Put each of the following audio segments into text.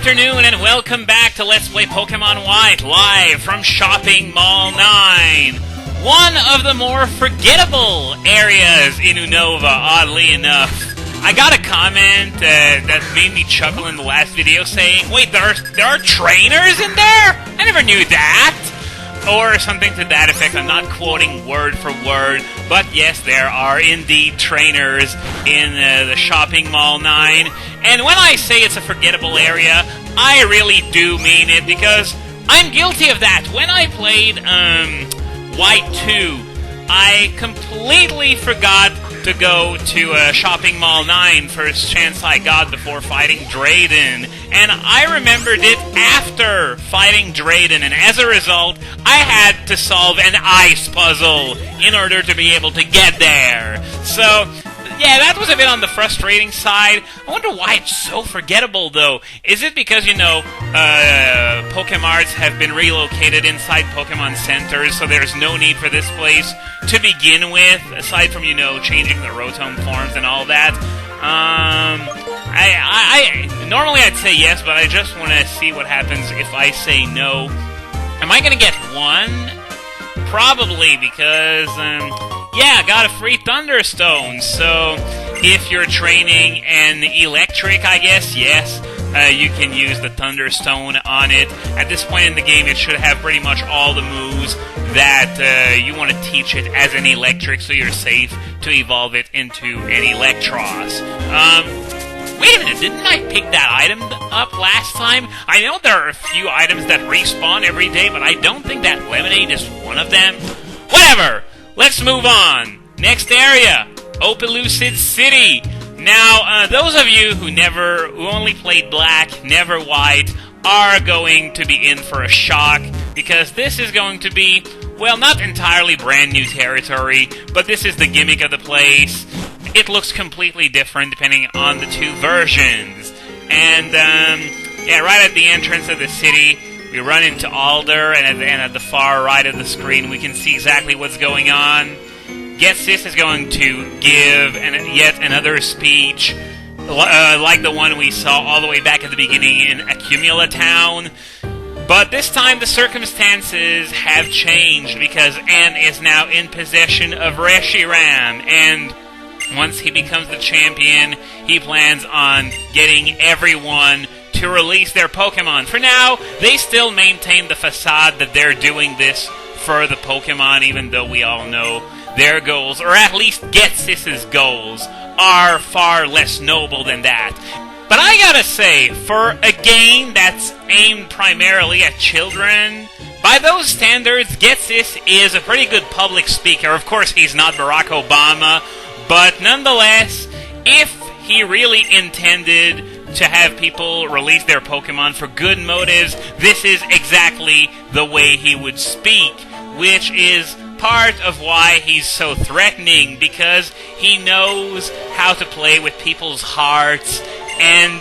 afternoon and welcome back to Let's Play Pokemon White, live from Shopping Mall 9. One of the more forgettable areas in Unova, oddly enough. I got a comment that made me chuckle in the last video saying, wait, there are trainers in there? I never knew that! Or something to that effect. I'm not quoting word for word, but yes, there are indeed trainers in the Shopping Mall 9. And when I say it's a forgettable area, I really do mean it, because I'm guilty of that. When I played White 2, I completely forgot to go to Shopping Mall 9, first chance I got before fighting Drayden. And I remembered it after fighting Drayden, and as a result, I had to solve an ice puzzle in order to be able to get there. So, yeah, that was a bit on the frustrating side. I wonder why it's so forgettable, though. Is it because, Pokemarts have been relocated inside Pokemon Centers, so there's no need for this place to begin with, aside from, changing the Rotom forms and all that? Normally I'd say yes, but I just want to see what happens if I say no. Am I going to get one? Probably, because, I got a free Thunderstone, so if you're training an electric, I guess, yes, you can use the Thunderstone on it. At this point in the game, it should have pretty much all the moves that you want to teach it as an electric, so you're safe to evolve it into an Electros. Wait a minute, didn't I pick that item up last time? I know there are a few items that respawn every day, but I don't think that Lemonade is one of them. Whatever! Let's move on. Next area, Opelucid City. Now, those of you who only played Black, never White, are going to be in for a shock, because this is going to be, well, not entirely brand new territory, but this is the gimmick of the place. It looks completely different depending on the two versions. And, right at the entrance of the city, we run into Alder, and at the far right of the screen, we can see exactly what's going on. Ghetsis is going to give yet another speech, like the one we saw all the way back at the beginning in Accumula Town. But this time the circumstances have changed, because N is now in possession of Reshiram, and once he becomes the champion, he plans on getting everyone to release their Pokemon. For now, they still maintain the facade that they're doing this for the Pokemon, even though we all know their goals, or at least Ghetsis' goals, are far less noble than that. But I gotta say, for a game that's aimed primarily at children, by those standards, Ghetsis is a pretty good public speaker. Of course, he's not Barack Obama, but nonetheless, if he really intended to have people release their Pokemon for good motives, this is exactly the way he would speak, which is part of why he's so threatening, because he knows how to play with people's hearts, and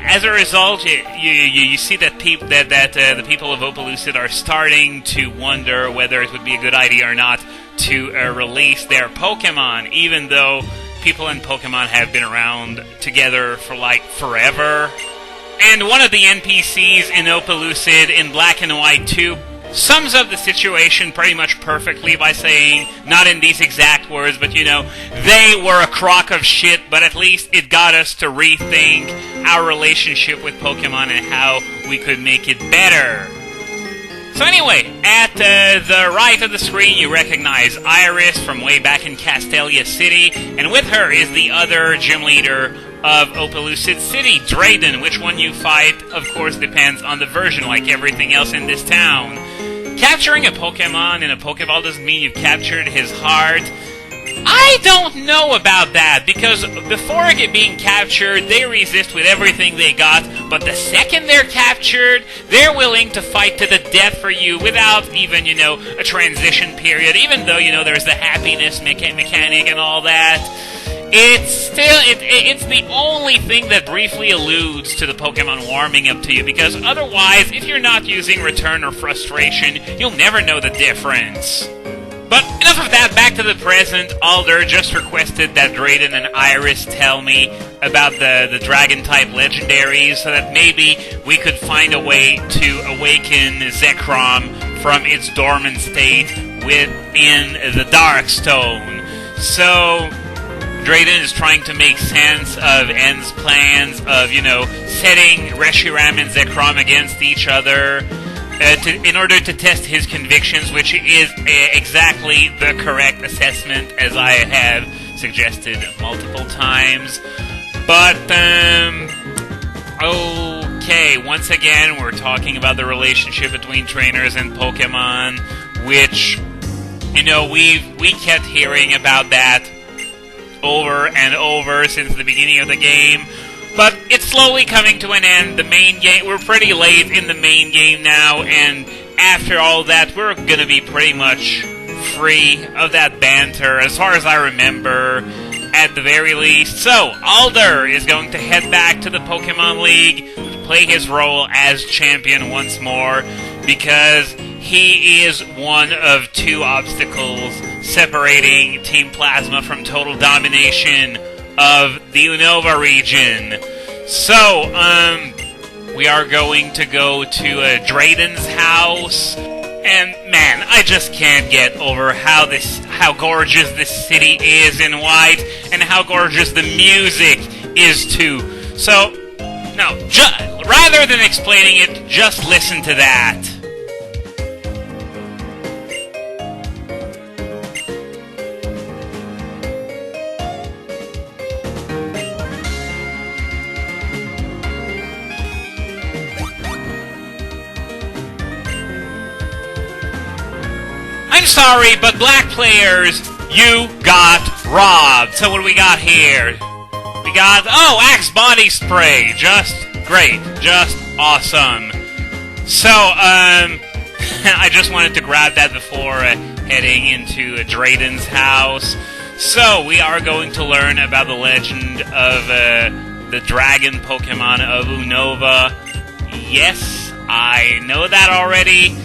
as a result, you see that the people of Opelucid are starting to wonder whether it would be a good idea or not to release their Pokemon, even though people and Pokemon have been around together for forever. And one of the NPCs in Opelucid in Black and White 2 sums up the situation pretty much perfectly by saying, not in these exact words, but they were a crock of shit, but at least it got us to rethink our relationship with Pokemon and how we could make it better. So anyway, at the right of the screen, you recognize Iris from way back in Castelia City, and with her is the other gym leader of Opelucid City, Drayden. Which one you fight, of course, depends on the version, like everything else in this town. Capturing a Pokemon in a Pokeball doesn't mean you've captured his heart. I don't know about that, because before being captured, they resist with everything they got, but the second they're captured, they're willing to fight to the death for you without even, a transition period, even though, there's the happiness mechanic and all that. It's the only thing that briefly alludes to the Pokemon warming up to you, because otherwise, if you're not using Return or Frustration, you'll never know the difference. But enough of that, back to the present. Alder just requested that Drayden and Iris tell me about the Dragon-type legendaries so that maybe we could find a way to awaken Zekrom from its dormant state within the Darkstone. So, Drayden is trying to make sense of N's plans of, setting Reshiram and Zekrom against each other in order to test his convictions, which is exactly the correct assessment, as I have suggested multiple times. But, okay, once again, we're talking about the relationship between trainers and Pokemon, which, we kept hearing about that over and over since the beginning of the game. But it's slowly coming to an end. The main game, we're pretty late in the main game now, and after all that, we're gonna be pretty much free of that banter, as far as I remember, at the very least. So, Alder is going to head back to the Pokemon League to play his role as champion once more, because he is one of two obstacles separating Team Plasma from total domination of the Unova region. So, we are going to go to Drayden's house, and man, I just can't get over how gorgeous this city is in white, and how gorgeous the music is too. So, no, rather than explaining it, just listen to that. I'm sorry, but black players, you got robbed. So what do we got here? We got, Axe Body Spray. Just great. Just awesome. So, I just wanted to grab that before heading into Drayden's house. So, we are going to learn about the legend of the dragon Pokemon of Unova. Yes, I know that already.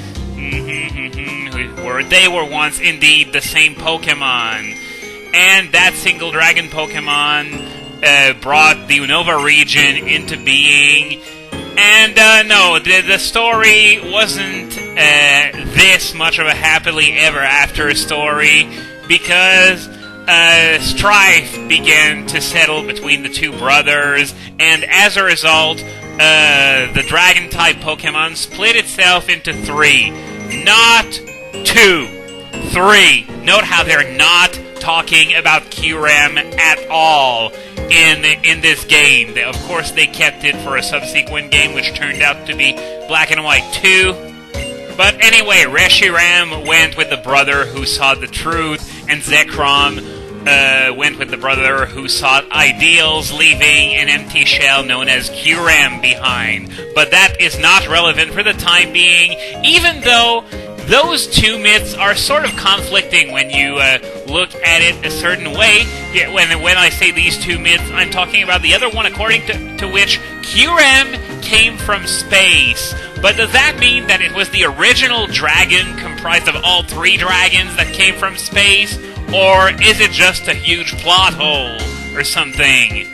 They were once indeed the same Pokemon. And that single dragon Pokemon brought the Unova region into being. And no, the story wasn't this much of a happily ever after story, because strife began to settle between the two brothers, and as a result, the dragon-type Pokemon split itself into three. Not 2, 3. Note how they're not talking about Kyurem at all in this game. Of course, they kept it for a subsequent game, which turned out to be Black and White 2. But anyway, Reshiram went with the brother who saw the truth, and Zekrom went with the brother who sought ideals, leaving an empty shell known as Kyurem behind. But that is not relevant for the time being, even though those two myths are sort of conflicting when you look at it a certain way. When I say these two myths, I'm talking about the other one according to which Kyurem came from space. But does that mean that it was the original dragon comprised of all three dragons that came from space? Or is it just a huge plot hole or something?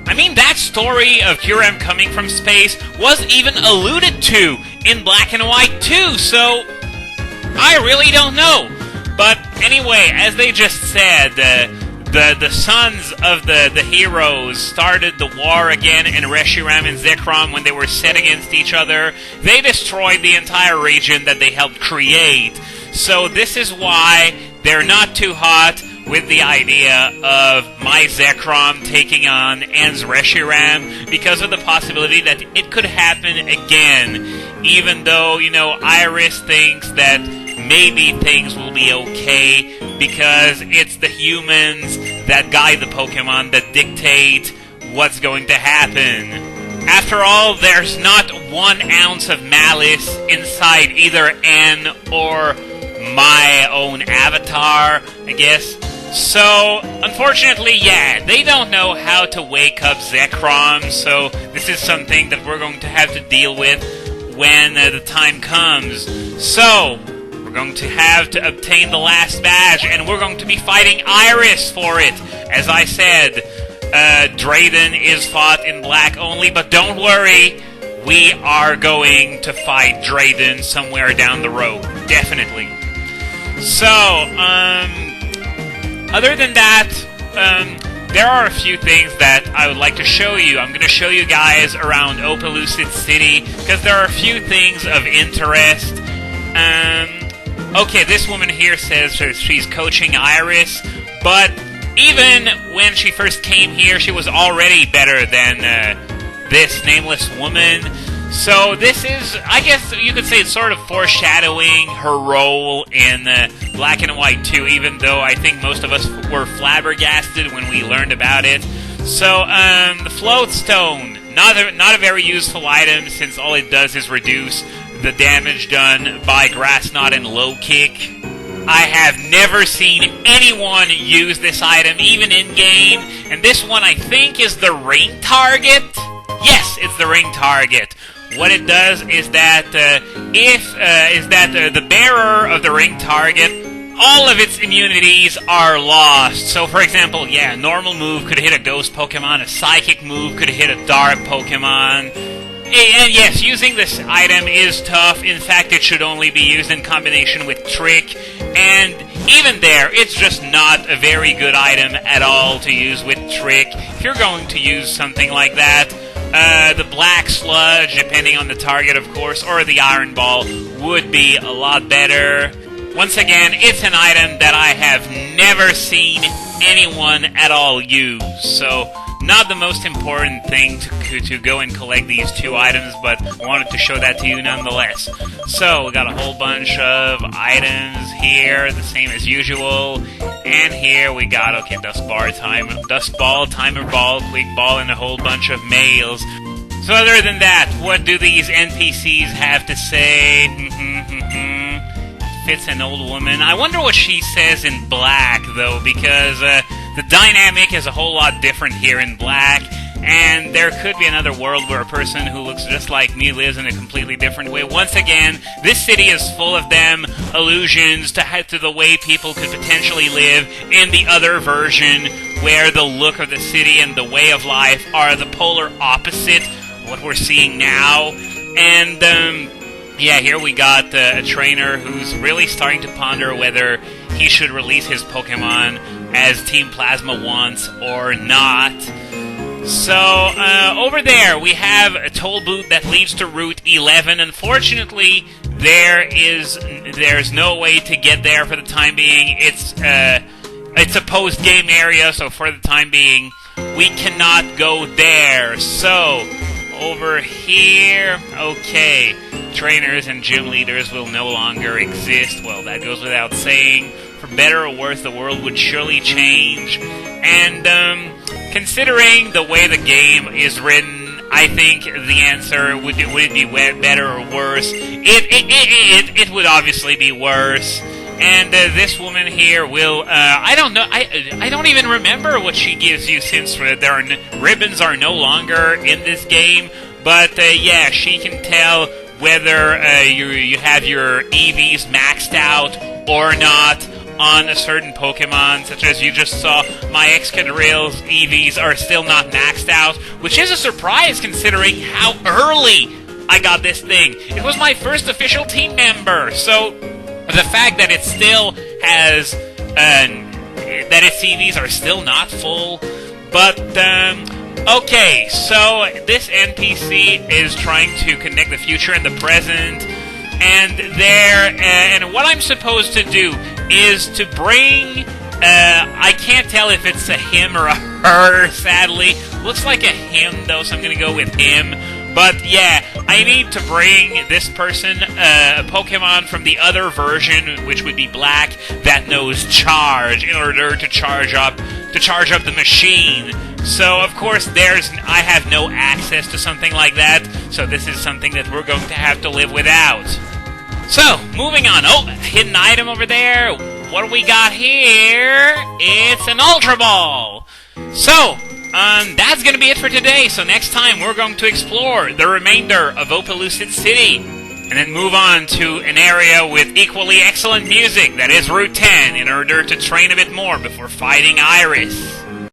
I mean, that story of Kyurem coming from space was even alluded to in Black and White 2, so I really don't know. But anyway, as they just said, the sons of the heroes started the war again in Reshiram and Zekrom when they were set against each other. They destroyed the entire region that they helped create. So this is why they're not too hot with the idea of my Zekrom taking on N's Reshiram, because of the possibility that it could happen again, even though, Iris thinks that maybe things will be okay, because it's the humans that guide the Pokemon that dictate what's going to happen. After all, there's not 1 ounce of malice inside either N or my own avatar, I guess. So, unfortunately, they don't know how to wake up Zekrom, so this is something that we're going to have to deal with when the time comes. So, We're going to have to obtain the last badge, and we're going to be fighting Iris for it. As I said, Drayden is fought in black only, but don't worry, we are going to fight Drayden somewhere down the road. Definitely. So, other than that, there are a few things that I would like to show you. I'm going to show you guys around Opelucid City, because there are a few things of interest. Okay, this woman here says she's coaching Iris, but even when she first came here, she was already better than this nameless woman. So this is, I guess you could say, it's sort of foreshadowing her role in Black and White 2, even though I think most of us were flabbergasted when we learned about it. So, the Float Stone, not a very useful item, since all it does is reduce the damage done by Grass Knot and Low Kick. I have never seen anyone use this item, even in-game, and this one I think is the ring target? Yes, it's the ring target. What it does is that the bearer of the ring target, all of its immunities are lost. So, for example, a normal move could hit a ghost Pokemon, a psychic move could hit a dark Pokemon. And yes, using this item is tough. In fact, it should only be used in combination with Trick. And even there, it's just not a very good item at all to use with Trick. If you're going to use something like that, the Black Sludge, depending on the target, of course, or the Iron Ball would be a lot better. Once again, it's an item that I have never seen anyone at all use. So, not the most important thing to go and collect these two items, but I wanted to show that to you nonetheless. So, we got a whole bunch of items here, the same as usual. And here we got, okay, Dust Ball, Timer Ball, Quick Ball, and a whole bunch of mails. So other than that, what do these NPCs have to say? Fits an old woman. I wonder what she says in black, though, because the dynamic is a whole lot different here in black, and there could be another world where a person who looks just like me lives in a completely different way. Once again, this city is full of them allusions to the way people could potentially live in the other version, where the look of the city and the way of life are the polar opposite of what we're seeing now. And here we got a trainer who's really starting to ponder whether he should release his Pokemon as Team Plasma wants or not. So, over there, we have a toll booth that leads to Route 11. Unfortunately, there's no way to get there for the time being. It's a post-game area, so for the time being, we cannot go there. So, over here, okay, trainers and gym leaders will no longer exist. Well, that goes without saying. For better or worse, the world would surely change. And, considering the way the game is written, I think the answer would it be better or worse? It would obviously be worse. And this woman here will, I don't know, I don't even remember what she gives you, since ribbons are no longer in this game. But she can tell whether you have your EVs maxed out or not on a certain Pokemon, such as you just saw, my Excadaril's EVs are still not maxed out, which is a surprise considering how early I got this thing. It was my first official team member, so the fact that it still has, that its EVs are still not full, but, okay, so this NPC is trying to connect the future and the present, and what I'm supposed to do is to bring, I can't tell if it's a him or a her, sadly. Looks like a him, though, so I'm gonna go with him. But, I need to bring this person a Pokemon from the other version, which would be black, that knows Charge, in order to charge up the machine. So, of course, I have no access to something like that, so this is something that we're going to have to live without. So, moving on. Oh, hidden item over there. What do we got here? It's an Ultra Ball. So, that's going to be it for today. So next time, we're going to explore the remainder of Opelucid City. and then move on to an area with equally excellent music, that is Route 10, in order to train a bit more before fighting Iris.